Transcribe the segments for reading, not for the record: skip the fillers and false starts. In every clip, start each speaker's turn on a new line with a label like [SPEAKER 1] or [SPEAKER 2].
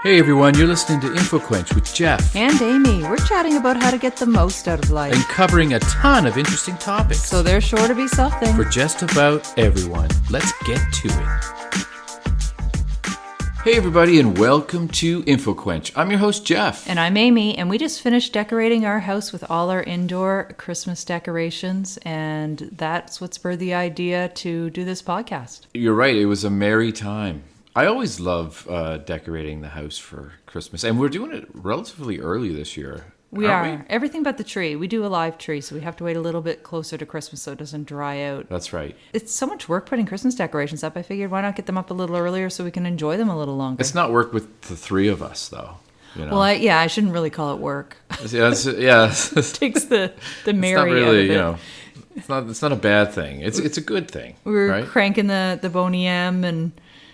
[SPEAKER 1] Hey everyone, you're listening to InfoQuench with Jeff.
[SPEAKER 2] And Amy. We're chatting about how to get the most out of life.
[SPEAKER 1] And covering a ton of interesting topics.
[SPEAKER 2] So there's sure to be something.
[SPEAKER 1] For just about everyone. Let's get to it. Hey everybody, and welcome to InfoQuench. I'm your host, Jeff.
[SPEAKER 2] And I'm Amy, and we just finished decorating our house with all our indoor Christmas decorations, and that's what spurred the idea to do this podcast.
[SPEAKER 1] You're right, it was a merry time. I always love decorating the house for Christmas, and we're doing it relatively early this year.
[SPEAKER 2] We are. Everything but the tree. We do a live tree, so we have to wait a little bit closer to Christmas so it doesn't dry out.
[SPEAKER 1] That's right.
[SPEAKER 2] It's so much work putting Christmas decorations up. I figured why not get them up a little earlier so we can enjoy them a little longer.
[SPEAKER 1] It's not work with the three of us, though. You know?
[SPEAKER 2] Well, I shouldn't really call it work.
[SPEAKER 1] Yeah.
[SPEAKER 2] It takes the merry
[SPEAKER 1] really,
[SPEAKER 2] out of it.
[SPEAKER 1] You know, it's not a bad thing. It's a good thing.
[SPEAKER 2] We were
[SPEAKER 1] right?
[SPEAKER 2] cranking the Boney M and...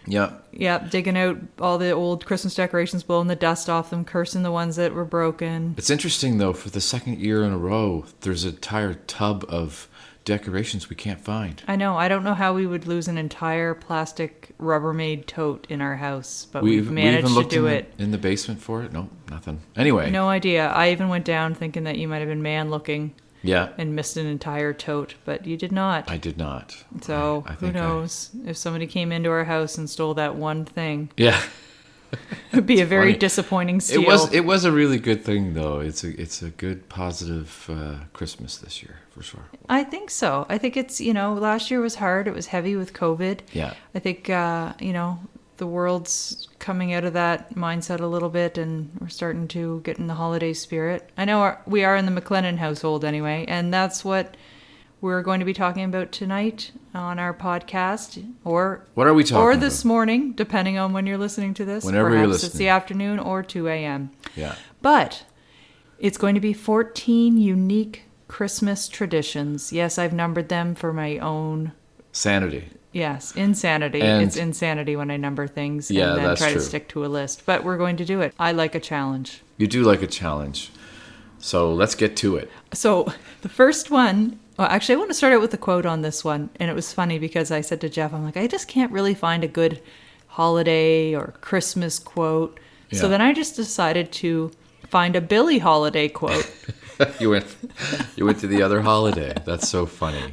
[SPEAKER 1] Yeah,
[SPEAKER 2] digging out all the old Christmas decorations, blowing the dust off them, cursing the ones that were broken.
[SPEAKER 1] It's interesting, though, for the second year in a row, there's an entire tub of decorations we can't find.
[SPEAKER 2] I know. I don't know how we would lose an entire plastic Rubbermaid tote in our house, but we've managed to do it.
[SPEAKER 1] In the basement for it? No, nothing. Anyway.
[SPEAKER 2] No idea. I even went down thinking that you might have been man-looking.
[SPEAKER 1] Yeah.
[SPEAKER 2] And missed an entire tote, but you did not.
[SPEAKER 1] I did not.
[SPEAKER 2] So who knows if somebody came into our house and stole that one thing?
[SPEAKER 1] Yeah.
[SPEAKER 2] It would be a very disappointing steal.
[SPEAKER 1] It was a really good thing, though. It's a good positive Christmas this year for sure.
[SPEAKER 2] I think so. I think it's last year was hard. It was heavy with COVID.
[SPEAKER 1] Yeah.
[SPEAKER 2] I think the world's coming out of that mindset a little bit, and we're starting to get in the holiday spirit. I know we are in the McLennan household anyway, and that's what we're going to be talking about tonight on our podcast. Or
[SPEAKER 1] what are we talking about?
[SPEAKER 2] Or this morning, depending on when you're listening to this.
[SPEAKER 1] Whenever you're listening.
[SPEAKER 2] It's the afternoon or 2 a.m.
[SPEAKER 1] Yeah.
[SPEAKER 2] But it's going to be 14 unique Christmas traditions. Yes, I've numbered them for my own...
[SPEAKER 1] sanity.
[SPEAKER 2] Yes, insanity. It's insanity when I number things and then try to stick to a list. But we're going to do it. I like a challenge.
[SPEAKER 1] You do like a challenge. So let's get to it.
[SPEAKER 2] So the first one, well, actually I want to start out with a quote on this one. And it was funny because I said to Jeff, I'm like, I just can't really find a good holiday or Christmas quote. Yeah. So then I just decided to find a Billie Holiday quote.
[SPEAKER 1] You went to the other holiday. That's so funny.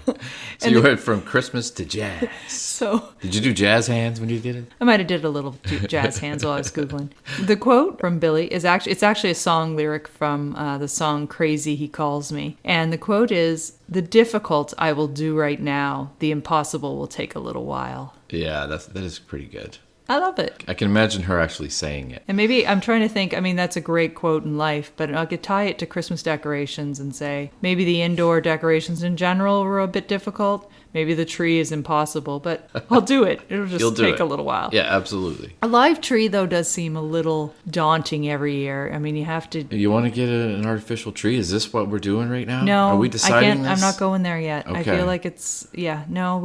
[SPEAKER 1] So you went from Christmas to jazz.
[SPEAKER 2] So
[SPEAKER 1] did you do jazz hands when you did it?
[SPEAKER 2] I might have did a little jazz hands while I was Googling. The quote from Billie is actually a song lyric from the song Crazy He Calls Me. And the quote is, "The difficult I will do right now, the impossible will take a little while." Yeah,
[SPEAKER 1] that is pretty good.
[SPEAKER 2] I love it.
[SPEAKER 1] I can imagine her actually saying it.
[SPEAKER 2] And maybe I'm trying to think, that's a great quote in life, but I could tie it to Christmas decorations and say maybe the indoor decorations in general were a bit difficult. Maybe the tree is impossible, but I'll do it. It'll just take a little while.
[SPEAKER 1] Yeah, absolutely.
[SPEAKER 2] A live tree, though, does seem a little daunting every year. You have to...
[SPEAKER 1] You want to get an artificial tree? Is this what we're doing right now?
[SPEAKER 2] No,
[SPEAKER 1] are we deciding this?
[SPEAKER 2] I'm not going there yet.
[SPEAKER 1] Okay.
[SPEAKER 2] I feel like it's... Yeah, no,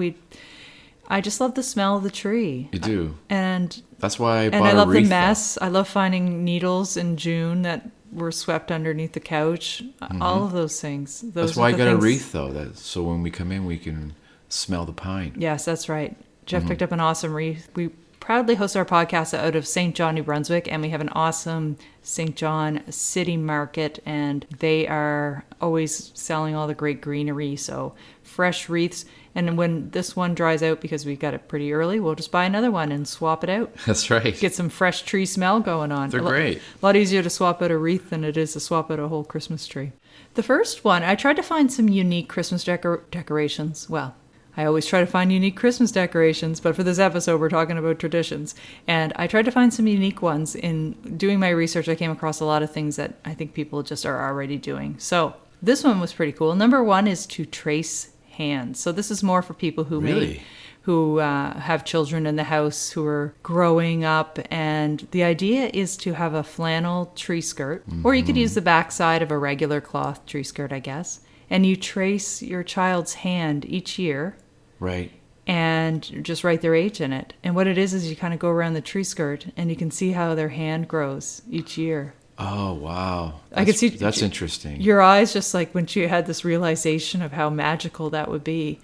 [SPEAKER 2] I just love the smell of the tree.
[SPEAKER 1] You do.
[SPEAKER 2] And
[SPEAKER 1] that's why I bought a wreath.
[SPEAKER 2] And I love the mess. Though. I love finding needles in June that were swept underneath the couch. Mm-hmm. All of those things.
[SPEAKER 1] That's why I got a wreath, though. So when we come in, we can smell the pine.
[SPEAKER 2] Yes, that's right. Jeff picked up an awesome wreath. We proudly host our podcast out of St. John, New Brunswick, and we have an awesome St. John city market, and they are always selling all the great greenery, so fresh wreaths. And when this one dries out, because we got it pretty early, we'll just buy another one and swap it out.
[SPEAKER 1] That's right.
[SPEAKER 2] Get some fresh tree smell going on.
[SPEAKER 1] They're great.
[SPEAKER 2] A lot easier to swap out a wreath than it is to swap out a whole Christmas tree. The first one, I tried to find some unique Christmas decorations. Well, I always try to find unique Christmas decorations, but for this episode, we're talking about traditions. And I tried to find some unique ones. In doing my research, I came across a lot of things that I think people just are already doing. So this one was pretty cool. Number one is to trace hands. So this is more for people who have children in the house who are growing up, and the idea is to have a flannel tree skirt, or you could use the backside of a regular cloth tree skirt, I guess, and you trace your child's hand each year,
[SPEAKER 1] right,
[SPEAKER 2] and just write their age in it. And what it is you kind of go around the tree skirt and you can see how their hand grows each year.
[SPEAKER 1] Oh, wow.
[SPEAKER 2] I could see
[SPEAKER 1] That's interesting.
[SPEAKER 2] your eyes just like when you had this realization of how magical that would be.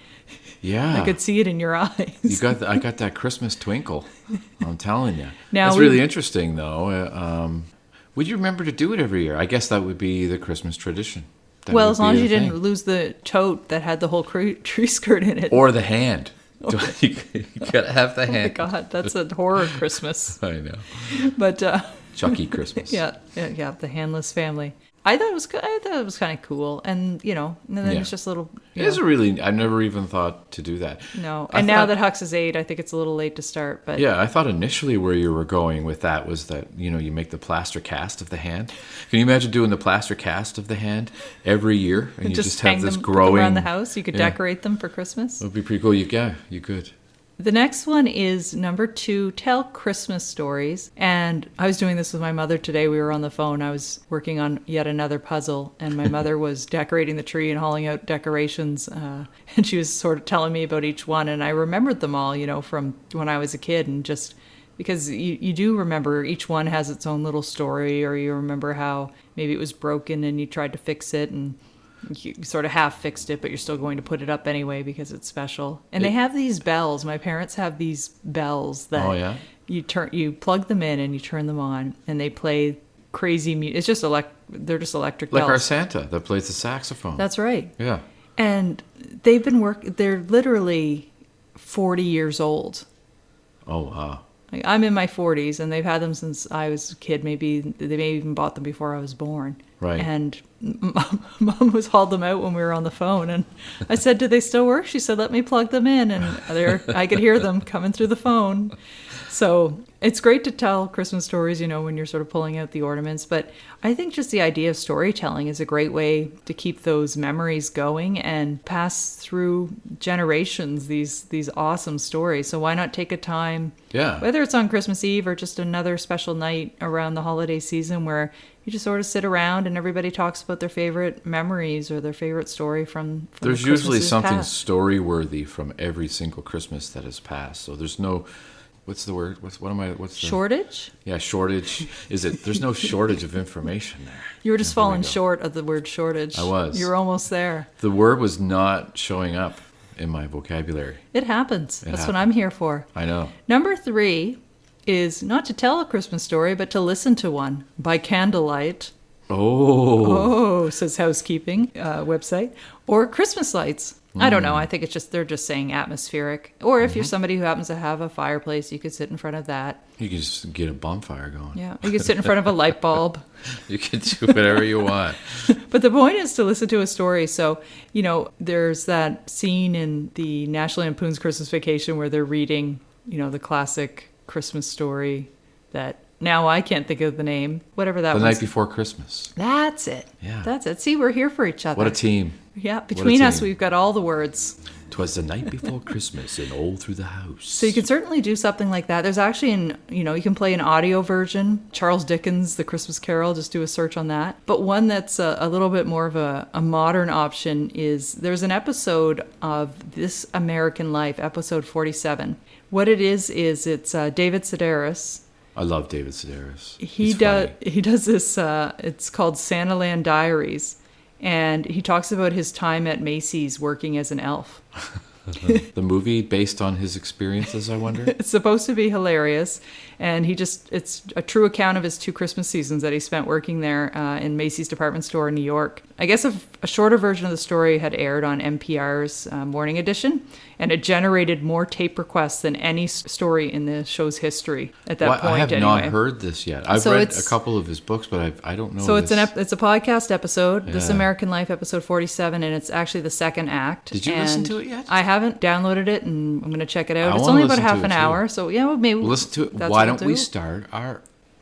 [SPEAKER 1] Yeah.
[SPEAKER 2] I could see it in your eyes.
[SPEAKER 1] I got that Christmas twinkle. I'm telling you.
[SPEAKER 2] Now
[SPEAKER 1] That's
[SPEAKER 2] we-
[SPEAKER 1] really interesting, though. Would you remember to do it every year? I guess that would be the Christmas tradition. That
[SPEAKER 2] Well,
[SPEAKER 1] would
[SPEAKER 2] as long
[SPEAKER 1] be
[SPEAKER 2] as you
[SPEAKER 1] the
[SPEAKER 2] didn't
[SPEAKER 1] thing.
[SPEAKER 2] lose the tote that had the whole tree skirt in it.
[SPEAKER 1] Or the hand. You gotta have the
[SPEAKER 2] Oh my
[SPEAKER 1] hand.
[SPEAKER 2] God, that's a horror Christmas.
[SPEAKER 1] I know.
[SPEAKER 2] But
[SPEAKER 1] Chucky Christmas.
[SPEAKER 2] yeah, the handless family. I thought it was kind of cool, and and then
[SPEAKER 1] Yeah.
[SPEAKER 2] it's just a little.
[SPEAKER 1] It is a really. I've never even thought to do that.
[SPEAKER 2] No,
[SPEAKER 1] I
[SPEAKER 2] and now
[SPEAKER 1] thought-
[SPEAKER 2] that Hux is 8, I think it's a little late to start. But
[SPEAKER 1] Yeah, I thought initially where you were going with that was that you make the plaster cast of the hand. Can you imagine doing the plaster cast of the hand every year, and you just
[SPEAKER 2] hang
[SPEAKER 1] have this
[SPEAKER 2] them, put them
[SPEAKER 1] growing
[SPEAKER 2] around the house. You could
[SPEAKER 1] Yeah.
[SPEAKER 2] decorate them for Christmas.
[SPEAKER 1] It would be pretty cool. You could.
[SPEAKER 2] The next one is number 2, tell Christmas stories. And I was doing this with my mother today. We were on the phone. I was working on yet another puzzle, and my mother was decorating the tree and hauling out decorations. And she was sort of telling me about each one. And I remembered them all, from when I was a kid. And just because you do remember each one has its own little story, or you remember how maybe it was broken and you tried to fix it and you sort of half fixed it, but you're still going to put it up anyway because it's special. And they have these bells. My parents have these bells that
[SPEAKER 1] Oh, yeah?
[SPEAKER 2] you plug them in and you turn them on, and they play crazy music. It's just they're just electric
[SPEAKER 1] Like
[SPEAKER 2] bells.
[SPEAKER 1] our Santa that plays the saxophone.
[SPEAKER 2] That's right.
[SPEAKER 1] Yeah.
[SPEAKER 2] And they've been they're literally 40 years old.
[SPEAKER 1] Oh, wow.
[SPEAKER 2] Like, I'm in my 40s, and they've had them since I was a kid. Maybe they may even bought them before I was born.
[SPEAKER 1] Right.
[SPEAKER 2] And Mom was hauled them out when we were on the phone, and I said, "Do they still work?" She said, "Let me plug them in," and I could hear them coming through the phone. So it's great to tell Christmas stories, when you're sort of pulling out the ornaments. But I think just the idea of storytelling is a great way to keep those memories going and pass through generations these awesome stories. So why not take a time,
[SPEAKER 1] Yeah.
[SPEAKER 2] whether it's on Christmas Eve or just another special night around the holiday season, where you just sort of sit around and everybody talks about their favorite memories or their favorite story from
[SPEAKER 1] There's
[SPEAKER 2] the
[SPEAKER 1] usually
[SPEAKER 2] Christmases
[SPEAKER 1] something
[SPEAKER 2] past.
[SPEAKER 1] story-worthy from every single Christmas that has passed. So there's no... What's the word? What's the...
[SPEAKER 2] Shortage?
[SPEAKER 1] Yeah, shortage. There's no shortage of information there.
[SPEAKER 2] You were just
[SPEAKER 1] Yeah, there we
[SPEAKER 2] falling
[SPEAKER 1] go.
[SPEAKER 2] short of the word shortage.
[SPEAKER 1] I was.
[SPEAKER 2] You were almost there.
[SPEAKER 1] The word was not showing up in my vocabulary.
[SPEAKER 2] It happens. That's what
[SPEAKER 1] happened.
[SPEAKER 2] I'm here for.
[SPEAKER 1] I know.
[SPEAKER 2] Number 3 is not to tell a Christmas story, but to listen to one by candlelight.
[SPEAKER 1] Oh.
[SPEAKER 2] Oh, says housekeeping website. Or Christmas lights. I don't know. I think they're just saying atmospheric. Or if you're somebody who happens to have a fireplace, you could sit in front of that.
[SPEAKER 1] You can just get a bonfire going.
[SPEAKER 2] Yeah. You could sit in front of a light bulb.
[SPEAKER 1] You can do whatever you want.
[SPEAKER 2] But the point is to listen to a story. So, there's that scene in the National Lampoon's Christmas Vacation where they're reading, the classic Christmas story that now I can't think of the name. Whatever that
[SPEAKER 1] The
[SPEAKER 2] was.
[SPEAKER 1] night before Christmas.
[SPEAKER 2] That's it.
[SPEAKER 1] Yeah.
[SPEAKER 2] That's it. See, we're here for each other.
[SPEAKER 1] What a team.
[SPEAKER 2] Yeah. Between us,
[SPEAKER 1] team.
[SPEAKER 2] we've got all the words.
[SPEAKER 1] 'Twas the night before Christmas and all through the house.
[SPEAKER 2] So you can certainly do something like that. There's actually you can play an audio version. Charles Dickens' The Christmas Carol, just do a search on that. But one that's a little bit more of a modern option is there's an episode of This American Life, episode 47. What it is it's David Sedaris.
[SPEAKER 1] I love David Sedaris.
[SPEAKER 2] He does this, it's called Santaland Diaries. And he talks about his time at Macy's working as an elf.
[SPEAKER 1] The movie based on his experiences, I wonder?
[SPEAKER 2] It's supposed to be hilarious, and it's a true account of his 2 Christmas seasons that he spent working there in Macy's department store in New York. I guess a shorter version of the story had aired on NPR's Morning Edition, and it generated more tape requests than any story in the show's history at that point.
[SPEAKER 1] I have
[SPEAKER 2] anyway.
[SPEAKER 1] not heard this yet. I've
[SPEAKER 2] So
[SPEAKER 1] read
[SPEAKER 2] it's-
[SPEAKER 1] a couple of his books, but I don't know
[SPEAKER 2] So
[SPEAKER 1] this.
[SPEAKER 2] it's a podcast episode, This
[SPEAKER 1] Yeah.
[SPEAKER 2] American Life, episode 47, and it's actually the second act.
[SPEAKER 1] Did you listen
[SPEAKER 2] And
[SPEAKER 1] to it yet?
[SPEAKER 2] I haven't downloaded it, and I'm going to check it out.
[SPEAKER 1] I
[SPEAKER 2] It's
[SPEAKER 1] wanna
[SPEAKER 2] only about
[SPEAKER 1] listen to
[SPEAKER 2] half
[SPEAKER 1] it
[SPEAKER 2] an
[SPEAKER 1] too.
[SPEAKER 2] hour, so yeah, well, maybe
[SPEAKER 1] Listen to it.
[SPEAKER 2] that's
[SPEAKER 1] Why
[SPEAKER 2] what
[SPEAKER 1] don't
[SPEAKER 2] we'll
[SPEAKER 1] we
[SPEAKER 2] do.
[SPEAKER 1] start our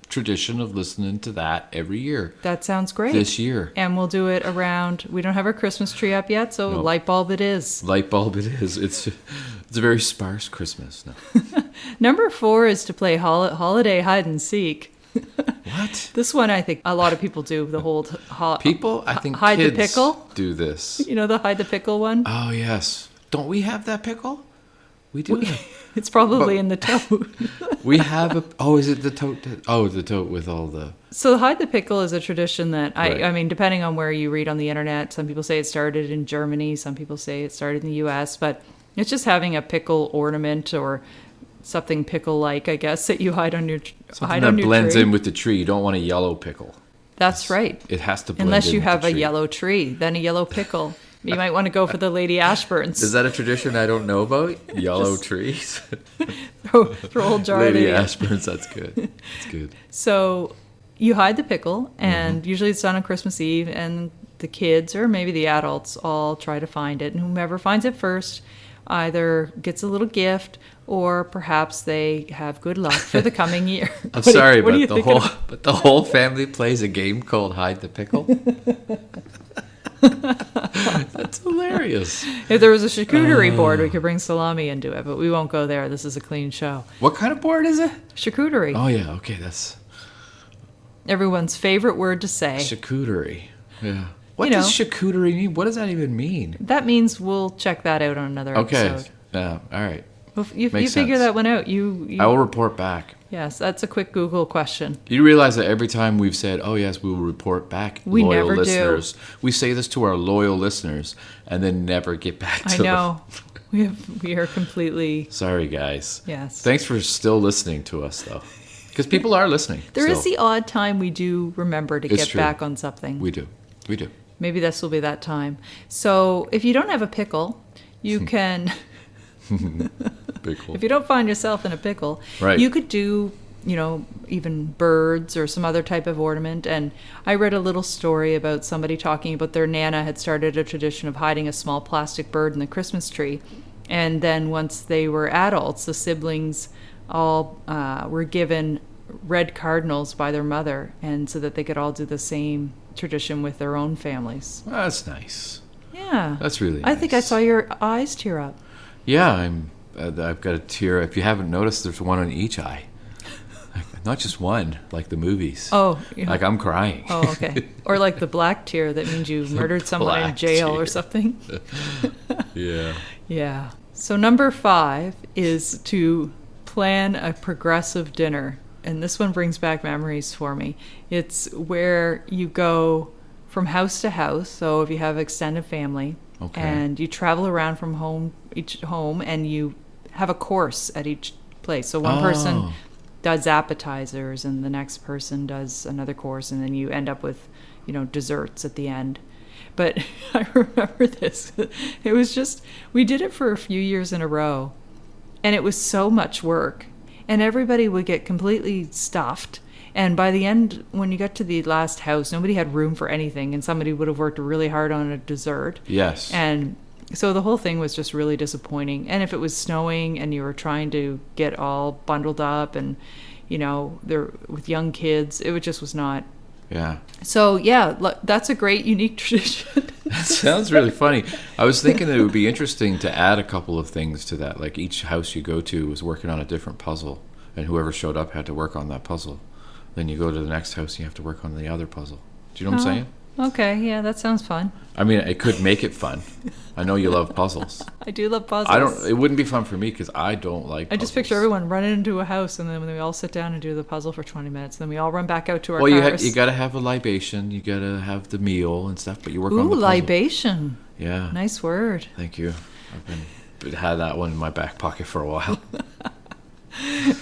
[SPEAKER 1] tradition of listening to that every year
[SPEAKER 2] That sounds great.
[SPEAKER 1] this year?
[SPEAKER 2] And we'll do it around. We don't have our Christmas tree up yet, so
[SPEAKER 1] No.
[SPEAKER 2] light bulb it is.
[SPEAKER 1] Light bulb it is. It's a very sparse Christmas. No.
[SPEAKER 2] Number 4 is to play holiday hide and seek.
[SPEAKER 1] What?
[SPEAKER 2] This one I think a lot of people do. The whole
[SPEAKER 1] People, I think
[SPEAKER 2] hide
[SPEAKER 1] kids
[SPEAKER 2] the pickle.
[SPEAKER 1] do this.
[SPEAKER 2] You know the hide the pickle one.
[SPEAKER 1] Oh, yes. Don't we have that pickle? We do have.
[SPEAKER 2] It's probably in the tote.
[SPEAKER 1] We have a. Oh, is it the tote? Oh, the tote with all the.
[SPEAKER 2] So hide the pickle is a tradition that
[SPEAKER 1] Right.
[SPEAKER 2] I mean, depending on where you read on the internet, some people say it started in Germany, some people say it started in the U.S., but it's just having a pickle ornament or something pickle-like, I guess, that you hide on your
[SPEAKER 1] Something that blends
[SPEAKER 2] tree.
[SPEAKER 1] in with the tree. You don't want a yellow pickle.
[SPEAKER 2] That's right.
[SPEAKER 1] It has to blend
[SPEAKER 2] Unless
[SPEAKER 1] in
[SPEAKER 2] you
[SPEAKER 1] with
[SPEAKER 2] have
[SPEAKER 1] the
[SPEAKER 2] a
[SPEAKER 1] tree.
[SPEAKER 2] yellow tree, then a yellow pickle. You might want to go for the Lady Ashburns.
[SPEAKER 1] Is that a tradition I don't know about? Yellow trees?
[SPEAKER 2] throw a whole jar of
[SPEAKER 1] Lady
[SPEAKER 2] Lady
[SPEAKER 1] Ashburns, that's good. That's good.
[SPEAKER 2] So you hide the pickle, and usually it's done on Christmas Eve, and the kids or maybe the adults all try to find it, and whomever finds it first either gets a little gift or perhaps they have good luck for the coming year.
[SPEAKER 1] I'm sorry,
[SPEAKER 2] what do you
[SPEAKER 1] but
[SPEAKER 2] think of-
[SPEAKER 1] the whole family plays a game called Hide the Pickle. That's hilarious.
[SPEAKER 2] If there was a charcuterie board, we could bring salami into it, but we won't go there. This is a clean show.
[SPEAKER 1] What kind of board is it?
[SPEAKER 2] Charcuterie.
[SPEAKER 1] Oh yeah, okay, that's
[SPEAKER 2] Everyone's favorite word to say.
[SPEAKER 1] charcuterie. Yeah. What
[SPEAKER 2] You
[SPEAKER 1] does
[SPEAKER 2] know.
[SPEAKER 1] charcuterie mean? What does that even mean?
[SPEAKER 2] That means we'll check that out on another
[SPEAKER 1] Okay.
[SPEAKER 2] episode.
[SPEAKER 1] Yeah. All right.
[SPEAKER 2] Well, you
[SPEAKER 1] Makes
[SPEAKER 2] figure
[SPEAKER 1] sense.
[SPEAKER 2] that one out. You
[SPEAKER 1] I will report back.
[SPEAKER 2] Yes, that's a quick Google question.
[SPEAKER 1] You realize that every time we've said, "Oh yes, we will report back,"
[SPEAKER 2] We
[SPEAKER 1] loyal
[SPEAKER 2] never do.
[SPEAKER 1] listeners, we say this to our loyal listeners, and then never get back to
[SPEAKER 2] I
[SPEAKER 1] them.
[SPEAKER 2] know. We are completely
[SPEAKER 1] Sorry, guys.
[SPEAKER 2] yes.
[SPEAKER 1] Thanks for still listening to us, though, because people are listening.
[SPEAKER 2] There is
[SPEAKER 1] still.
[SPEAKER 2] the odd time we do remember to
[SPEAKER 1] It's
[SPEAKER 2] get
[SPEAKER 1] true.
[SPEAKER 2] back on something.
[SPEAKER 1] We do. We do.
[SPEAKER 2] Maybe this will be that time. So if you don't have a pickle, you can.
[SPEAKER 1] Pickle.
[SPEAKER 2] If you don't find yourself in a pickle,
[SPEAKER 1] Right.
[SPEAKER 2] you could do, even birds or some other type of ornament. And I read a little story about somebody talking about their Nana had started a tradition of hiding a small plastic bird in the Christmas tree. And then once they were adults, the siblings all were given red cardinals by their mother, and so that they could all do the same tradition with their own families.
[SPEAKER 1] Well, that's nice.
[SPEAKER 2] Yeah.
[SPEAKER 1] That's really
[SPEAKER 2] I think I
[SPEAKER 1] nice.
[SPEAKER 2] saw your eyes tear up.
[SPEAKER 1] Yeah, I've got a tear. If you haven't noticed, there's one on each eye. Not just one, like the movies.
[SPEAKER 2] Oh, yeah.
[SPEAKER 1] Like I'm crying.
[SPEAKER 2] Oh, okay. Or like the black tear that means you murdered someone in
[SPEAKER 1] black
[SPEAKER 2] jail or
[SPEAKER 1] tear.
[SPEAKER 2] something.
[SPEAKER 1] Yeah.
[SPEAKER 2] Yeah. So number 5 is to plan a progressive dinner. And this one brings back memories for me. It's where you go from house to house. So if you have extended family,
[SPEAKER 1] Okay.
[SPEAKER 2] and you travel around from each home, and you have a course at each place. So one person
[SPEAKER 1] Oh.
[SPEAKER 2] does appetizers, and the next person does another course, and then you end up with, desserts at the end. But I remember this. It was just, we did it for a few years in a row, and it was so much work, and everybody would get completely stuffed. And by the end, when you got to the last house, nobody had room for anything, and somebody would have worked really hard on a dessert.
[SPEAKER 1] Yes.
[SPEAKER 2] And so the whole thing was just really disappointing. And if it was snowing and you were trying to get all bundled up and, there with young kids, it just was not.
[SPEAKER 1] Yeah.
[SPEAKER 2] So, yeah, that's a great, unique tradition.
[SPEAKER 1] That sounds really funny. I was thinking that it would be interesting to add a couple of things to that. Like each house you go to was working on a different puzzle, and whoever showed up had to work on that puzzle. Then you go to the next house and you have to work on the other puzzle. Do you know what I'm saying?
[SPEAKER 2] Okay, yeah, that sounds fun.
[SPEAKER 1] I mean, it could make it fun. I know you love puzzles.
[SPEAKER 2] I do love puzzles.
[SPEAKER 1] It wouldn't be fun for me because I don't like
[SPEAKER 2] I
[SPEAKER 1] puzzles.
[SPEAKER 2] just picture everyone running into a house, and then we all sit down and do the puzzle for 20 minutes. Then we all run back out to our
[SPEAKER 1] Well,
[SPEAKER 2] cars.
[SPEAKER 1] you got to have a libation. You got to have the meal and stuff, but you work on the
[SPEAKER 2] Ooh,
[SPEAKER 1] puzzle.
[SPEAKER 2] libation.
[SPEAKER 1] Yeah.
[SPEAKER 2] Nice word.
[SPEAKER 1] Thank you. I've had that one in my back pocket for a while.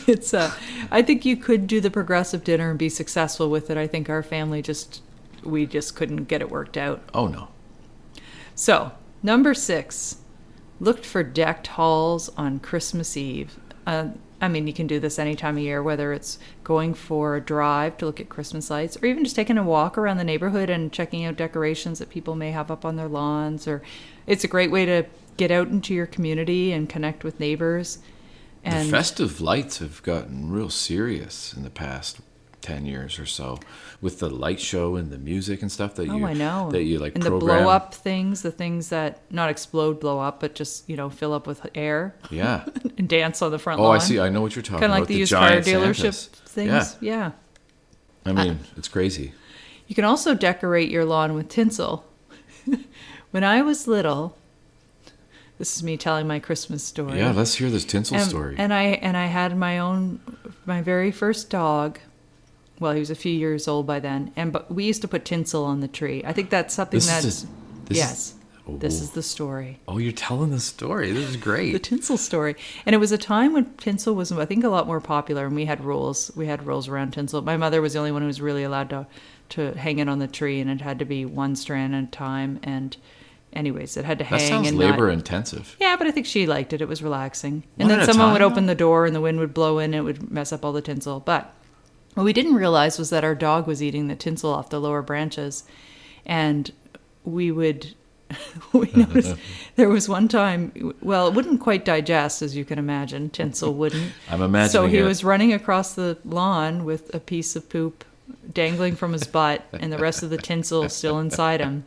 [SPEAKER 2] It's I think you could do the progressive dinner and be successful with it. I think our family we just couldn't get it worked out.
[SPEAKER 1] Oh, no.
[SPEAKER 2] So, number 6, looked for decked halls on Christmas Eve. I mean, you can do this any time of year, whether it's going for a drive to look at Christmas lights, or even just taking a walk around the neighborhood and checking out decorations that people may have up on their lawns. Or it's a great way to get out into your community and connect with neighbors. And
[SPEAKER 1] The festive lights have gotten real serious in the past 10 years or so with the light show and the music and stuff that
[SPEAKER 2] I know.
[SPEAKER 1] that you like
[SPEAKER 2] and
[SPEAKER 1] program.
[SPEAKER 2] the blow up things, the things that not explode, blow up, but just fill up with air
[SPEAKER 1] Yeah.
[SPEAKER 2] and dance on the front
[SPEAKER 1] Oh,
[SPEAKER 2] lawn.
[SPEAKER 1] I see. I know what you're talking
[SPEAKER 2] Kind of
[SPEAKER 1] about.
[SPEAKER 2] like the used car
[SPEAKER 1] giant
[SPEAKER 2] dealership
[SPEAKER 1] Santas.
[SPEAKER 2] things. Yeah.
[SPEAKER 1] I mean, it's crazy.
[SPEAKER 2] You can also decorate your lawn with tinsel. When I was little, This is me telling my Christmas story.
[SPEAKER 1] Yeah, let's hear this tinsel story.
[SPEAKER 2] And I had my very first dog. Well, he was a few years old by then, but we used to put tinsel on the tree. I think that's something This is the story.
[SPEAKER 1] Oh, you're telling the story. This is great.
[SPEAKER 2] The tinsel story. And it was a time when tinsel was, I think, a lot more popular, and we had rules. We had rules around tinsel. My mother was the only one who was really allowed to hang it on the tree, and it had to be one strand at a time. And anyways, it had to hang.
[SPEAKER 1] That sounds labor intensive.
[SPEAKER 2] Yeah, but I think she liked it. It was relaxing. And then someone would open the door, and the wind would blow in, and it would mess up all the tinsel. But what we didn't realize was that our dog was eating the tinsel off the lower branches, and we noticed there was one time, well, it wouldn't quite digest, as you can imagine. Tinsel wouldn't.
[SPEAKER 1] I'm imagining
[SPEAKER 2] So he was running across the lawn with a piece of poop dangling from his butt and the rest of the tinsel still inside him.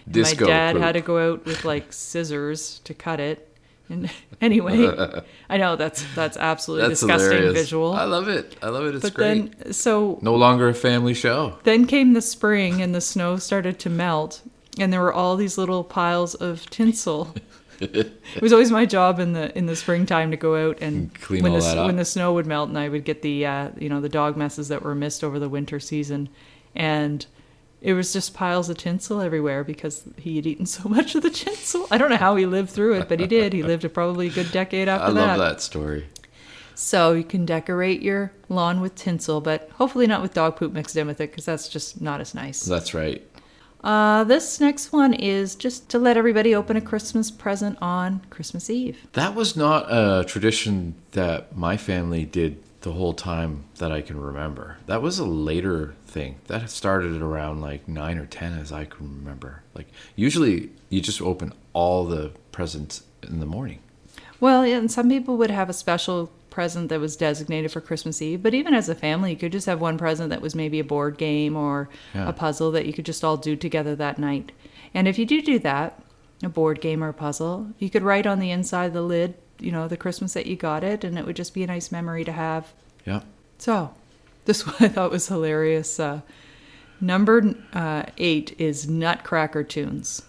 [SPEAKER 2] My dad had to go out with like scissors to cut it. And anyway, I know that's absolutely disgusting
[SPEAKER 1] hilarious.
[SPEAKER 2] Visual.
[SPEAKER 1] I love it. It's
[SPEAKER 2] but
[SPEAKER 1] great.
[SPEAKER 2] Then, so
[SPEAKER 1] no longer a family show.
[SPEAKER 2] Then came the spring and the snow started to melt. And there were all these little piles of tinsel. It was always my job in the springtime to go out and
[SPEAKER 1] clean all that up.
[SPEAKER 2] When the snow would melt, and I would get the the dog messes that were missed over the winter season, and it was just piles of tinsel everywhere because he had eaten so much of the tinsel. I don't know how he lived through it, but he did. He lived probably a good decade after that.
[SPEAKER 1] I love that story.
[SPEAKER 2] So you can decorate your lawn with tinsel, but hopefully not with dog poop mixed in with it because that's just not as nice.
[SPEAKER 1] That's right.
[SPEAKER 2] This next one is just to let everybody open a Christmas present on Christmas Eve.
[SPEAKER 1] That was not a tradition that my family did the whole time that I can remember. That was a later thing. That started at around like 9 or 10 as I can remember. Like usually you just open all the presents in the morning.
[SPEAKER 2] Well, yeah, and some people would have a special present that was designated for Christmas Eve, but even as a family you could just have one present that was maybe a board game or a puzzle that you could just all do together that night. And if you do that, a board game or a puzzle, you could write on the inside of the lid, the Christmas that you got it, and it would just be a nice memory to have.
[SPEAKER 1] Yeah.
[SPEAKER 2] So this one I thought was hilarious. Number 8 is Nutcracker tunes.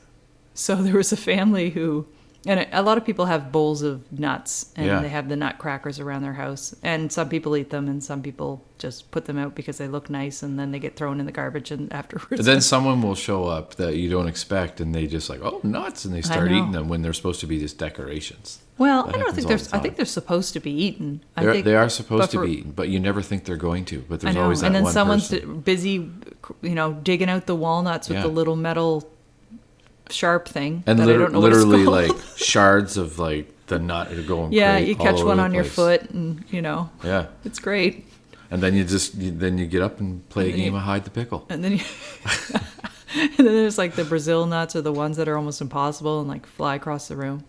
[SPEAKER 2] So there was a family who, and a lot of people have bowls of nuts, and they have the nutcrackers around their house. And some people eat them, and some people just put them out because they look nice, and then they get thrown in the garbage and afterwards.
[SPEAKER 1] And then someone will show up that you don't expect, and they just like, oh, nuts, and they start eating them when they're supposed to be just decorations.
[SPEAKER 2] Well, I think they're supposed to be eaten.
[SPEAKER 1] They are supposed to be eaten, but you never think they're going to. But there's always that one person.
[SPEAKER 2] And then someone's busy, digging out the walnuts with the little metal sharp thing,
[SPEAKER 1] and
[SPEAKER 2] that I don't know
[SPEAKER 1] literally
[SPEAKER 2] what it's called.
[SPEAKER 1] like shards of like the nut are going.
[SPEAKER 2] Yeah, you catch one on your
[SPEAKER 1] place.
[SPEAKER 2] foot, and it's great.
[SPEAKER 1] And then you get up and play a game of hide the pickle.
[SPEAKER 2] And then and then there's like the Brazil nuts, or the ones that are almost impossible and like fly across the room.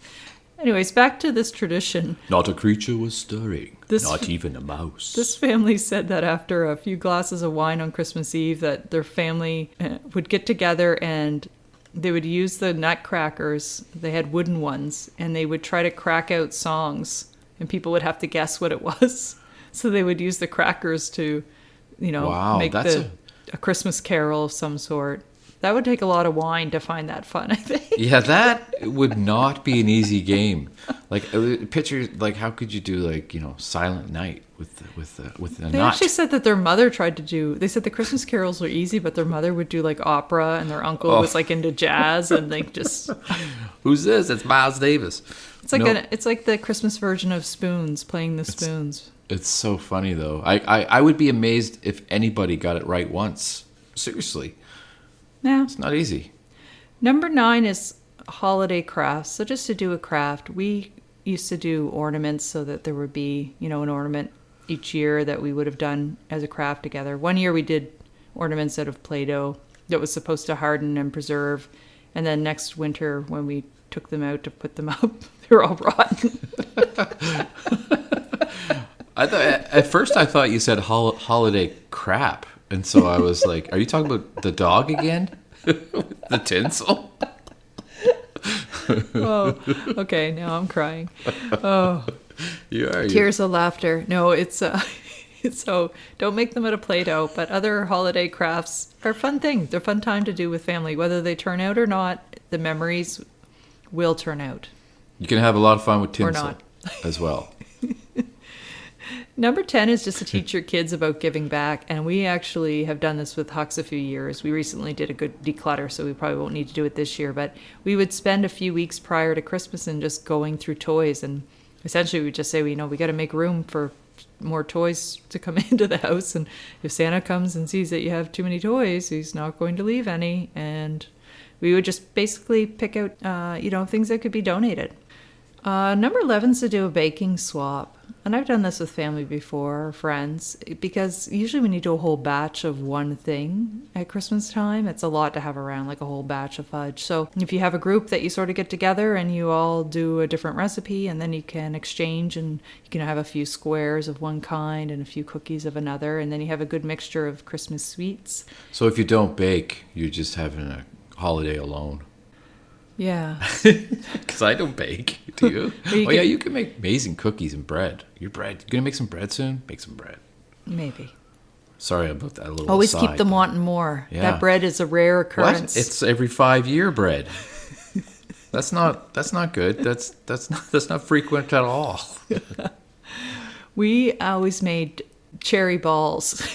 [SPEAKER 2] Anyways, back to this tradition.
[SPEAKER 1] Not a creature was stirring, not even a mouse.
[SPEAKER 2] This family said that after a few glasses of wine on Christmas Eve, that their family would get together and they would use the nutcrackers. They had wooden ones, and they would try to crack out songs, and people would have to guess what it was. So they would use the crackers to, make a Christmas carol of some sort. That would take a lot of wine to find that fun, I think.
[SPEAKER 1] Yeah, that would not be an easy game. Like, picture, like, how could you do, like, Silent Night with a nut?
[SPEAKER 2] They actually said that their mother tried to do. They said the Christmas carols were easy, but their mother would do like opera, and their uncle was like into jazz, and they just.
[SPEAKER 1] Who's this? It's Miles Davis.
[SPEAKER 2] It's like the Christmas version of Spoons, playing the spoons.
[SPEAKER 1] It's so funny though. I would be amazed if anybody got it right once. Seriously.
[SPEAKER 2] Yeah.
[SPEAKER 1] It's not easy.
[SPEAKER 2] Number 9 is holiday crafts. So just to do a craft, we used to do ornaments so that there would be, an ornament each year that we would have done as a craft together. One year we did ornaments out of Play-Doh that was supposed to harden and preserve. And then next winter when we took them out to put them up, they were all rotten.
[SPEAKER 1] At first I thought you said holiday crap. And so I was like, are you talking about the dog again? The tinsel?
[SPEAKER 2] Oh, okay. Now I'm crying. Oh,
[SPEAKER 1] you are.
[SPEAKER 2] Tears of laughter. No, it's so don't make them out of Play-Doh, but other holiday crafts are a fun thing. They're a fun time to do with family. Whether they turn out or not, the memories will turn out.
[SPEAKER 1] You can have a lot of fun with
[SPEAKER 2] Or
[SPEAKER 1] tinsel
[SPEAKER 2] not.
[SPEAKER 1] as well.
[SPEAKER 2] Number 10 is just to teach your kids about giving back. And we actually have done this with Hux a few years. We recently did a good declutter, so we probably won't need to do it this year. But we would spend a few weeks prior to Christmas and just going through toys. And essentially we would just say, we got to make room for more toys to come into the house. And if Santa comes and sees that you have too many toys, he's not going to leave any. And we would just basically pick out, things that could be donated. Number 11 is to do a baking swap. And I've done this with family before, or friends, because usually when you do a whole batch of one thing at Christmas time, it's a lot to have around, like a whole batch of fudge. So if you have a group that you sort of get together and you all do a different recipe, and then you can exchange, and you can have a few squares of one kind and a few cookies of another, and then you have a good mixture of Christmas sweets.
[SPEAKER 1] So if you don't bake, you're just having a holiday alone.
[SPEAKER 2] Yeah.
[SPEAKER 1] Because I don't bake. Do you? Yeah, you can make amazing cookies and bread. You're going to make some bread soon? Make some bread.
[SPEAKER 2] Maybe.
[SPEAKER 1] Sorry about that little
[SPEAKER 2] Always
[SPEAKER 1] aside,
[SPEAKER 2] keep them wanting more.
[SPEAKER 1] Yeah.
[SPEAKER 2] That bread is a rare occurrence.
[SPEAKER 1] What? It's every 5-year bread. That's not good. That's not frequent at all.
[SPEAKER 2] We always made cherry balls.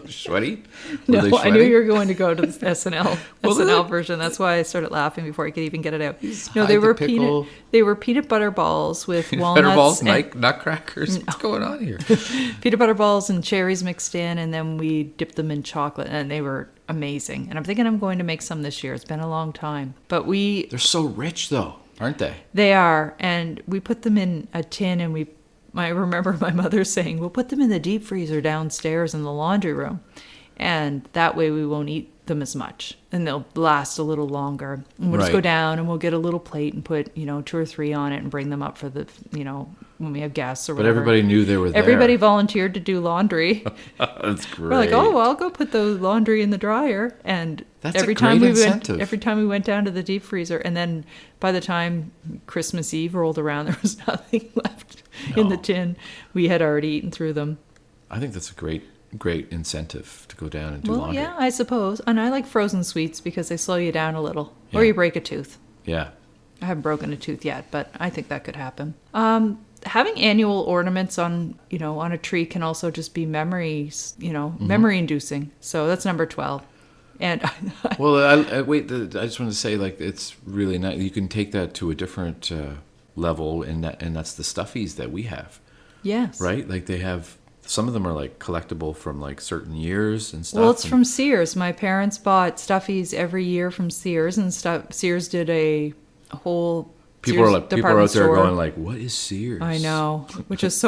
[SPEAKER 1] Sweaty?
[SPEAKER 2] No, I knew you were going to go to the SNL
[SPEAKER 1] Well,
[SPEAKER 2] version. That's why I started laughing before I could even get it out. No,
[SPEAKER 1] hide
[SPEAKER 2] they
[SPEAKER 1] the
[SPEAKER 2] were
[SPEAKER 1] pickle.
[SPEAKER 2] They were peanut butter balls with walnuts.
[SPEAKER 1] Butter balls,
[SPEAKER 2] and
[SPEAKER 1] nutcrackers. What's going on here?
[SPEAKER 2] peanut butter balls and cherries mixed in, and then we dipped them in chocolate, and they were amazing. And I'm thinking I'm going to make some this year. It's been a long time, but
[SPEAKER 1] They're so rich, though, aren't they?
[SPEAKER 2] They are, and we put them in a tin, and I remember my mother saying, we'll put them in the deep freezer downstairs in the laundry room. And that way we won't eat them as much. And they'll last a little longer. And we'll just go down and we'll get a little plate and put, 2 or 3 on it and bring them up for the, when we have guests or whatever.
[SPEAKER 1] But everybody knew they were there.
[SPEAKER 2] Everybody volunteered to do laundry.
[SPEAKER 1] That's great.
[SPEAKER 2] We're like, well, I'll go put the laundry in the dryer. And
[SPEAKER 1] That's
[SPEAKER 2] every
[SPEAKER 1] a
[SPEAKER 2] time
[SPEAKER 1] great
[SPEAKER 2] we
[SPEAKER 1] incentive.
[SPEAKER 2] went, every time we went down to the deep freezer, and then by the time Christmas Eve rolled around, there was nothing left in the tin. We had already eaten through them.
[SPEAKER 1] I think that's a great incentive to go down and do
[SPEAKER 2] Well,
[SPEAKER 1] laundry.
[SPEAKER 2] yeah, I suppose. And I like frozen sweets because they slow you down a little. Or
[SPEAKER 1] Yeah.
[SPEAKER 2] you break a tooth.
[SPEAKER 1] Yeah.
[SPEAKER 2] I haven't broken a tooth yet, but I think that could happen. Having annual ornaments on a tree can also just be memories, memory inducing. So that's number 12. And
[SPEAKER 1] Well, I just want to say, it's really nice. You can take that to a different level, and that's the stuffies that we have,
[SPEAKER 2] yes.
[SPEAKER 1] right? Like they have, some of them are like collectible from like certain years and stuff.
[SPEAKER 2] Well, it's from Sears. My parents bought stuffies every year from Sears, and Sears did a whole
[SPEAKER 1] People
[SPEAKER 2] Sears
[SPEAKER 1] are out there
[SPEAKER 2] department store.
[SPEAKER 1] going like, what is Sears?
[SPEAKER 2] I know, which is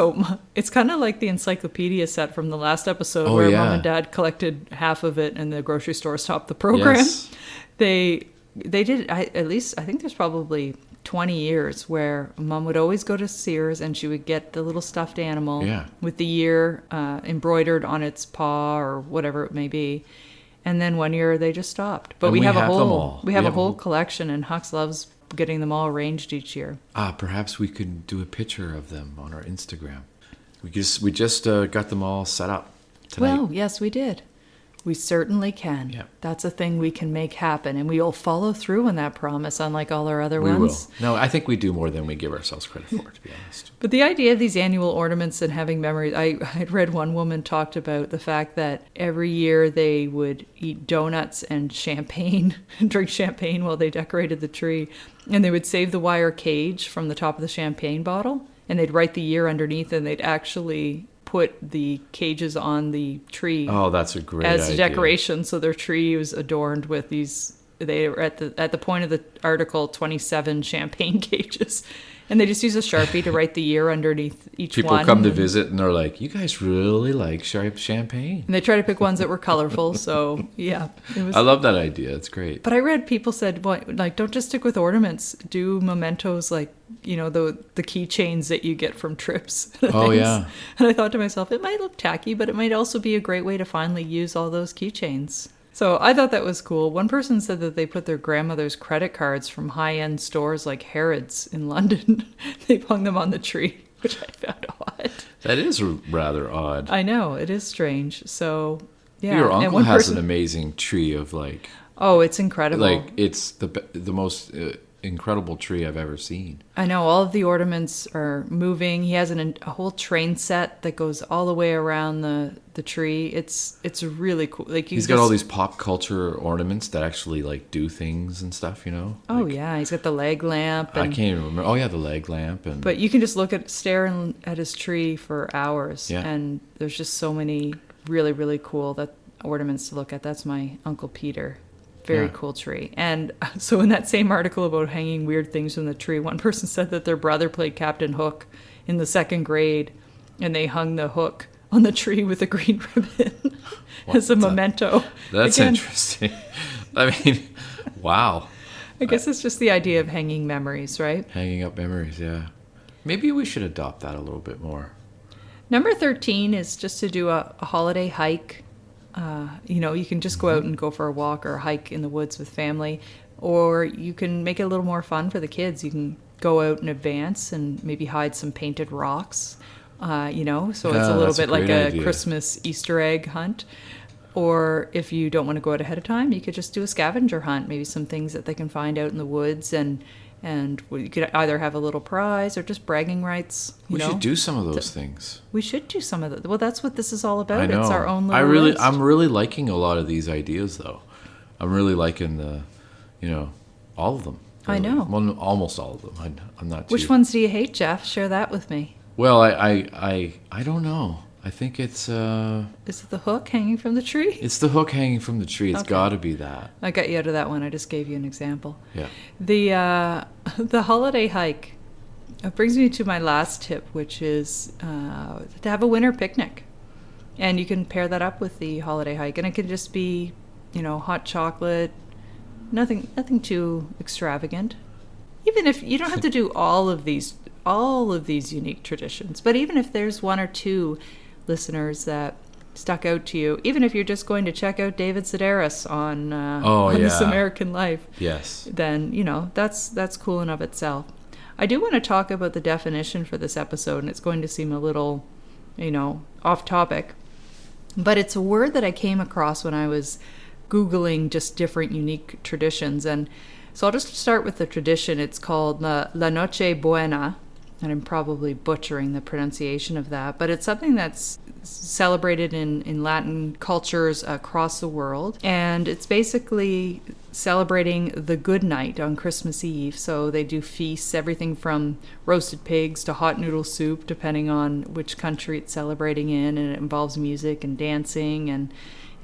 [SPEAKER 2] it's kind of like the encyclopedia set from the last episode
[SPEAKER 1] Oh,
[SPEAKER 2] where
[SPEAKER 1] yeah.
[SPEAKER 2] Mom and Dad collected half of it and the grocery store stopped the program.
[SPEAKER 1] Yes.
[SPEAKER 2] They did, at least, I think there's probably 20 years where Mom would always go to Sears and she would get the little stuffed animal
[SPEAKER 1] Yeah.
[SPEAKER 2] with the year embroidered on its paw or whatever it may be. And then one year they just stopped. But
[SPEAKER 1] And
[SPEAKER 2] we have
[SPEAKER 1] them
[SPEAKER 2] a whole
[SPEAKER 1] all.
[SPEAKER 2] we have a whole collection, and Hux loves getting them all arranged each year.
[SPEAKER 1] Perhaps we could do a picture of them on our Instagram. We just got them all set up tonight.
[SPEAKER 2] Well, yes, we did. We certainly can.
[SPEAKER 1] Yeah.
[SPEAKER 2] That's a thing we can make happen, and we'll follow through on that promise, unlike all our other
[SPEAKER 1] We
[SPEAKER 2] ones.
[SPEAKER 1] will. No, I think we do more than we give ourselves credit for, to be honest.
[SPEAKER 2] But the idea of these annual ornaments and having memories, I'd read one woman talked about the fact that every year they would eat donuts and champagne, and drink champagne while they decorated the tree, and they would save the wire cage from the top of the champagne bottle, and they'd write the year underneath, and they'd actually put the cages on the tree.
[SPEAKER 1] Oh, that's a great
[SPEAKER 2] as
[SPEAKER 1] idea.
[SPEAKER 2] decoration, so their tree was adorned with these. They were at the point of the article 27 champagne cages, and they just use a Sharpie to write the year underneath each
[SPEAKER 1] People
[SPEAKER 2] one.
[SPEAKER 1] come to visit and they're like, "You guys really like champagne."
[SPEAKER 2] And they try to pick ones that were colorful. So yeah, it was.
[SPEAKER 1] I love that idea. It's great.
[SPEAKER 2] But I read people said, well, like, don't just stick with ornaments. Do mementos, like, the keychains that you get from trips.
[SPEAKER 1] Oh,
[SPEAKER 2] things.
[SPEAKER 1] yeah.
[SPEAKER 2] And I thought to myself, it might look tacky, but it might also be a great way to finally use all those keychains. So I thought that was cool. One person said that they put their grandmother's credit cards from high-end stores like Harrods in London. They hung them on the tree, which I found odd.
[SPEAKER 1] That is rather odd.
[SPEAKER 2] I know, it is strange. So, yeah.
[SPEAKER 1] Your
[SPEAKER 2] And
[SPEAKER 1] uncle
[SPEAKER 2] one
[SPEAKER 1] has
[SPEAKER 2] person-
[SPEAKER 1] an amazing tree of
[SPEAKER 2] Oh, it's incredible.
[SPEAKER 1] it's the most incredible tree I've ever seen.
[SPEAKER 2] I know all of the ornaments are moving. He has a whole train set that goes all the way around the tree. It's really cool. Like
[SPEAKER 1] He's got all these pop culture ornaments that actually like do things and stuff, you know?
[SPEAKER 2] Oh
[SPEAKER 1] Like,
[SPEAKER 2] yeah, he's got the leg lamp.
[SPEAKER 1] I can't even remember. Oh yeah, the leg lamp and
[SPEAKER 2] But you can just stare at his tree for hours.
[SPEAKER 1] Yeah.
[SPEAKER 2] And there's just so many really, really cool ornaments to look at. That's my Uncle Peter. Very
[SPEAKER 1] Yeah.
[SPEAKER 2] cool tree. And so in that same article about hanging weird things from the tree, one person said that their brother played Captain Hook in the 2nd grade, and they hung the hook on the tree with a green ribbon as a memento.
[SPEAKER 1] That's
[SPEAKER 2] Again,
[SPEAKER 1] interesting. I mean, wow.
[SPEAKER 2] I guess it's just the idea of hanging memories, right?
[SPEAKER 1] Hanging up memories, yeah. Maybe we should adopt that a little bit more.
[SPEAKER 2] Number 13 is just to do a holiday hike. You can just go out and go for a walk or a hike in the woods with family, or you can make it a little more fun for the kids. You can go out in advance and maybe hide some painted rocks, so it's a little
[SPEAKER 1] that's a
[SPEAKER 2] bit like
[SPEAKER 1] great
[SPEAKER 2] a
[SPEAKER 1] idea.
[SPEAKER 2] Christmas Easter egg hunt. Or if you don't want to go out ahead of time, you could just do a scavenger hunt, maybe some things that they can find out in the woods, and you could either have a little prize or just bragging rights.
[SPEAKER 1] We should do some of those things.
[SPEAKER 2] We should do some of that. Well, that's what this is all about.
[SPEAKER 1] I know.
[SPEAKER 2] It's our own little list.
[SPEAKER 1] I'm really liking a lot of these ideas, though. I'm really liking all of them.
[SPEAKER 2] I
[SPEAKER 1] really.
[SPEAKER 2] know.
[SPEAKER 1] Well, almost all of them. I'm not too...
[SPEAKER 2] Which ones do you hate, Jeff? Share that with me.
[SPEAKER 1] Well, I don't know. I think it's
[SPEAKER 2] Is it the hook hanging from the tree?
[SPEAKER 1] it's the hook hanging from the tree. It's
[SPEAKER 2] Okay.
[SPEAKER 1] got to be that.
[SPEAKER 2] I got you out of that one. I just gave you an example.
[SPEAKER 1] Yeah.
[SPEAKER 2] The holiday hike brings me to my last tip, which is to have a winter picnic. And you can pair that up with the holiday hike. And it can just be, hot chocolate, nothing too extravagant. Even if you don't have to do all of these unique traditions, but even if there's one or two listeners that stuck out to you, even if you're just going to check out David Sedaris on This American Life,
[SPEAKER 1] Yes.
[SPEAKER 2] then that's cool in of itself. I do want to talk about the definition for this episode, and it's going to seem a little, off topic, but it's a word that I came across when I was Googling just different unique traditions. And so I'll just start with the tradition. It's called La Noche Buena, and I'm probably butchering the pronunciation of that, but it's something that's celebrated in Latin cultures across the world. And it's basically celebrating the good night on Christmas Eve. So they do feasts, everything from roasted pigs to hot noodle soup, depending on which country it's celebrating in. And it involves music and dancing and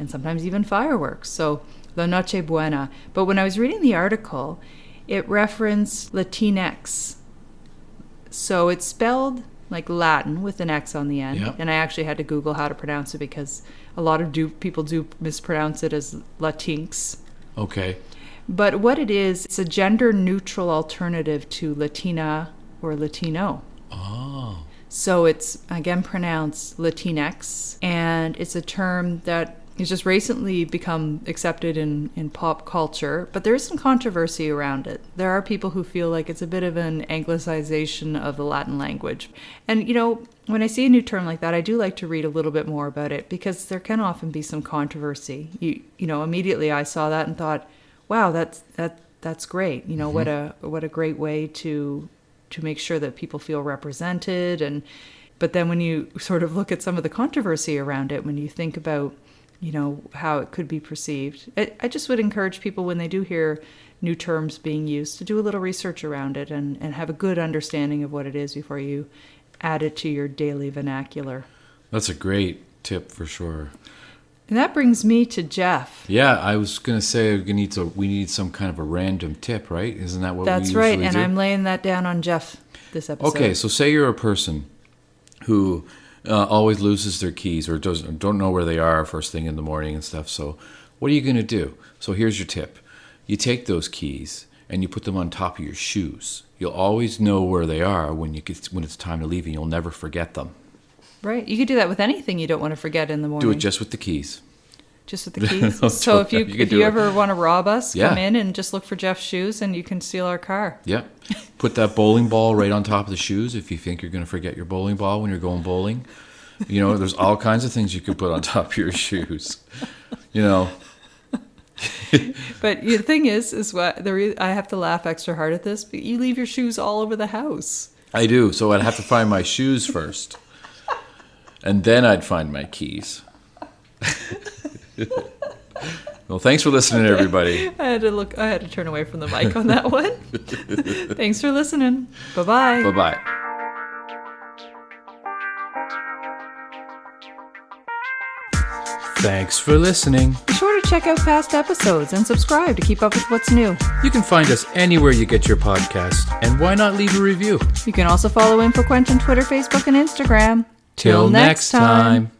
[SPEAKER 2] sometimes even fireworks. So La Noche Buena. But when I was reading the article, it referenced Latinx. So it's spelled like Latin with an X on the end.
[SPEAKER 1] Yep.
[SPEAKER 2] And I actually had to Google how to pronounce it because a lot of people do mispronounce it as Latinx.
[SPEAKER 1] Okay.
[SPEAKER 2] But what it is, it's a gender-neutral alternative to Latina or Latino.
[SPEAKER 1] Oh.
[SPEAKER 2] So it's, again, pronounced Latinx, and it's a term that has just recently become accepted in pop culture, but there is some controversy around it. There are people who feel like it's a bit of an anglicization of the Latin language. And, when I see a new term like that, I do like to read a little bit more about it because there can often be some controversy. Immediately I saw that and thought, wow, that's great.
[SPEAKER 1] Mm-hmm.
[SPEAKER 2] What a great way to make sure that people feel represented. But then when you sort of look at some of the controversy around it, when you think about how it could be perceived. I just would encourage people when they do hear new terms being used to do a little research around it and have a good understanding of what it is before you add it to your daily vernacular.
[SPEAKER 1] That's a great tip for sure.
[SPEAKER 2] And that brings me to Jeff.
[SPEAKER 1] Yeah, I was going to say we need some kind of a random tip, right? Isn't that what
[SPEAKER 2] That's
[SPEAKER 1] we
[SPEAKER 2] right,
[SPEAKER 1] usually
[SPEAKER 2] and
[SPEAKER 1] do?
[SPEAKER 2] I'm laying that down on Jeff this episode.
[SPEAKER 1] Okay, so say you're a person who always loses their keys or don't know where they are first thing in the morning and stuff. So what are you going to do? So here's your tip. You take those keys and you put them on top of your shoes. You'll always know where they are when it's time to leave, and you'll never forget them.
[SPEAKER 2] Right. You could do that with anything you don't want to forget in the morning.
[SPEAKER 1] Do it just with the keys.
[SPEAKER 2] Just with the keys.
[SPEAKER 1] No,
[SPEAKER 2] So if you
[SPEAKER 1] it.
[SPEAKER 2] ever want to rob us,
[SPEAKER 1] Yeah.
[SPEAKER 2] come in and just look for Jeff's shoes and you can steal our car.
[SPEAKER 1] Yeah. Put that bowling ball right on top of the shoes if you think you're going to forget your bowling ball when you're going bowling. There's all kinds of things you could put on top of your shoes.
[SPEAKER 2] But the thing is what I have to laugh extra hard at this. But you leave your shoes all over the house.
[SPEAKER 1] I do. So I'd have to find my shoes first, and then I'd find my keys. Well, thanks for listening, everybody.
[SPEAKER 2] I had to turn away from the mic on that one. Thanks for listening. Bye-bye.
[SPEAKER 1] Bye-bye. Thanks for listening.
[SPEAKER 2] Be sure to check out past episodes and subscribe to keep up with what's new.
[SPEAKER 1] You can find us anywhere you get your podcast, and why not leave a review?
[SPEAKER 2] You can also follow InfoQuench on Twitter, Facebook, and Instagram.
[SPEAKER 1] Till next time.